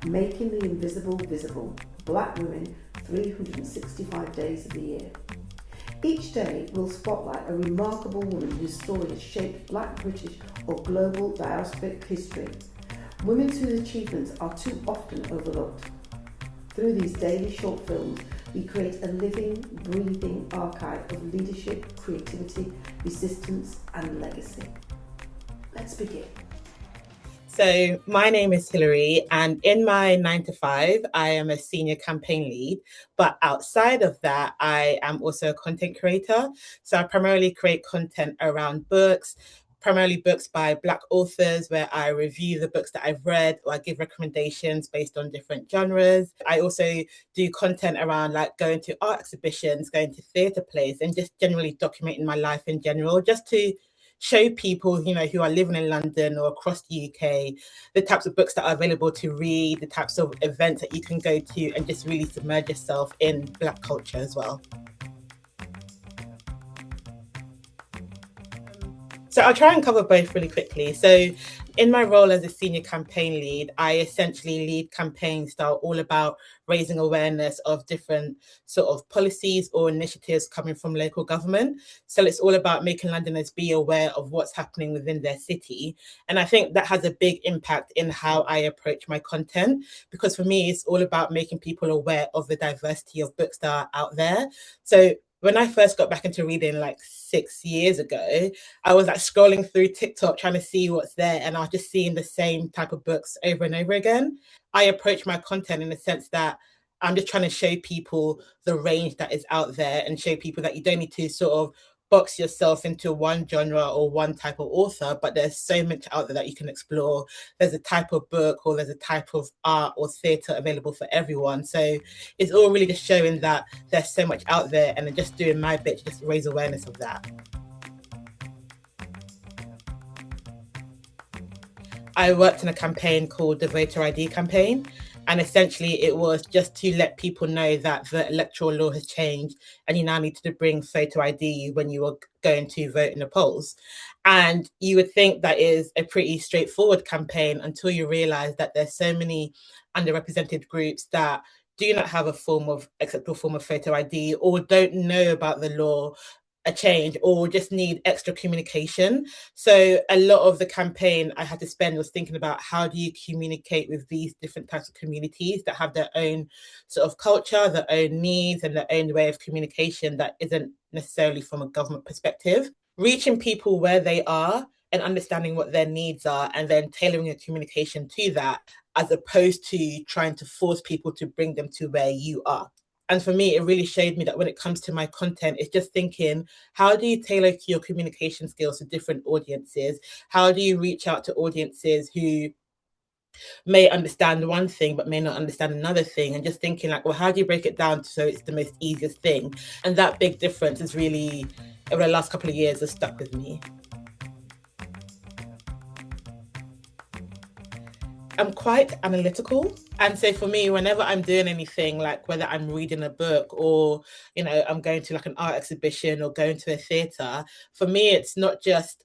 Making the Invisible Visible, Black Women 365 Days of the Year. Each day will spotlight a remarkable woman whose story has shaped Black, British or global diasporic history. Women whose achievements are too often overlooked. Through these daily short films, we create a living, breathing archive of leadership, creativity, resistance and legacy. Let's begin. So my name is Hilary, and in my 9 to 5, I am a senior campaign lead. But outside of that, I am also a content creator. So I primarily create content around books, primarily books by Black authors, where I review the books that I've read or I give recommendations based on different genres. I also do content around like going to art exhibitions, going to theatre plays, and just generally documenting my life in general, just to show people, who are living in London or across the UK, the types of books that are available to read, the types of events that you can go to, and just really submerge yourself in Black culture as well. So I'll try and cover both really quickly. So in my role as a senior campaign lead, I essentially lead campaigns that are all about raising awareness of different sort of policies or initiatives coming from local government. So it's all about making Londoners be aware of what's happening within their city. And I think that has a big impact in how I approach my content, because for me, it's all about making people aware of the diversity of books that are out there. So when I first got back into reading like 6 years ago, I was like scrolling through TikTok trying to see what's there, and I was just seeing the same type of books over and over again. I approach my content in the sense that I'm just trying to show people the range that is out there and show people that you don't need to sort of box yourself into one genre or one type of author, but there's so much out there that you can explore. There's a type of book or there's a type of art or theatre available for everyone. So it's all really just showing that there's so much out there, and then just doing my bit to just raise awareness of that. I worked in a campaign called the Voter ID campaign. And essentially, it was just to let people know that the electoral law has changed and you now need to bring photo ID when you are going to vote in the polls. And you would think that is a pretty straightforward campaign until you realize that there's so many underrepresented groups that do not have a acceptable form of photo ID or don't know about the law, a change, or just need extra communication. So a lot of the campaign I had to spend was thinking about how do you communicate with these different types of communities that have their own sort of culture, their own needs, and their own way of communication that isn't necessarily from a government perspective. Reaching people where they are and understanding what their needs are, and then tailoring your communication to that, as opposed to trying to force people to bring them to where you are. And for me, it really showed me that when it comes to my content, it's just thinking, how do you tailor your communication skills to different audiences? How do you reach out to audiences who may understand one thing but may not understand another thing? And just thinking like, well, how do you break it down so it's the most easiest thing? And that big difference is really, over the last couple of years, has stuck with me. I'm quite analytical. And so for me, whenever I'm doing anything, like whether I'm reading a book or, I'm going to like an art exhibition or going to a theatre, for me, it's not just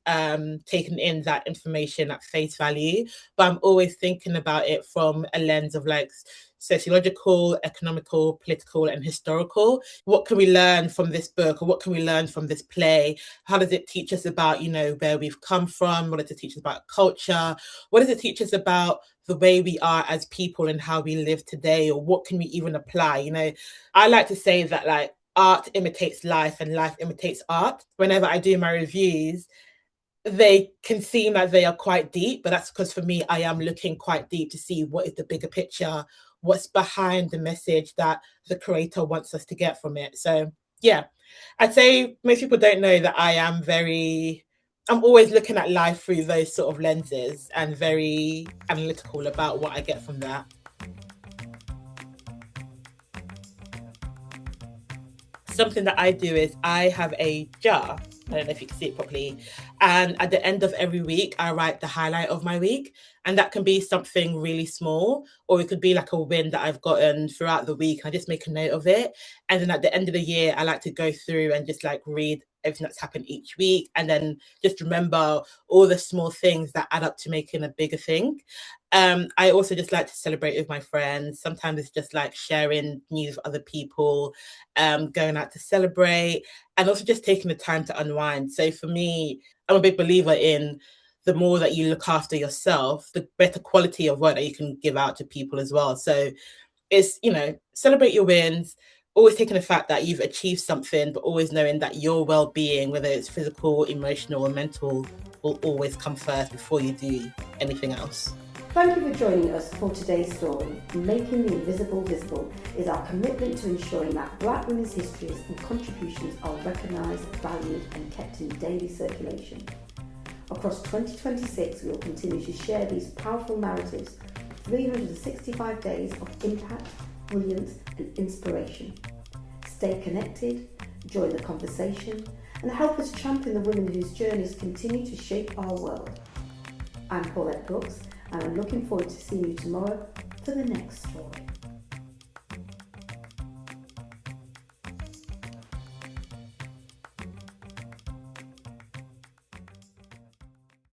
taking in that information at face value, but I'm always thinking about it from a lens of like sociological, economical, political, and historical. What can we learn from this book, or what can we learn from this play? How does it teach us about, where we've come from? What does it teach us about culture? What does it teach us about the way we are as people and how we live today, or what can we even apply? I like to say that like art imitates life and life imitates art. Whenever I do my reviews, they can seem like they are quite deep, but that's because for me, I am looking quite deep to see what is the bigger picture, what's behind the message that the creator wants us to get from it. So yeah, I'd say most people don't know that I'm always looking at life through those sort of lenses and very analytical about what I get from that. Something that I do is I have a jar. I don't know if you can see it properly. And at the end of every week, I write the highlight of my week. And that can be something really small, or it could be like a win that I've gotten throughout the week. I just make a note of it. And then at the end of the year, I like to go through and just like read everything that's happened each week, and then just remember all the small things that add up to making a bigger thing. I also just like to celebrate with my friends. Sometimes it's just like sharing news with other people, going out to celebrate, and also just taking the time to unwind. So for me, I'm a big believer in the more that you look after yourself, the better quality of work that you can give out to people as well. So it's, celebrate your wins, always taking the fact that you've achieved something, but always knowing that your well-being, whether it's physical, emotional, or mental, will always come first before you do anything else. Thank you for joining us for today's story. Making the Invisible Visible is our commitment to ensuring that Black women's histories and contributions are recognised, valued and kept in daily circulation. Across 2026, we will continue to share these powerful narratives, 365 days of impact, brilliance and inspiration. Stay connected, join the conversation and help us champion the women whose journeys continue to shape our world. I'm Paulette Brooks and I'm looking forward to seeing you tomorrow for the next story.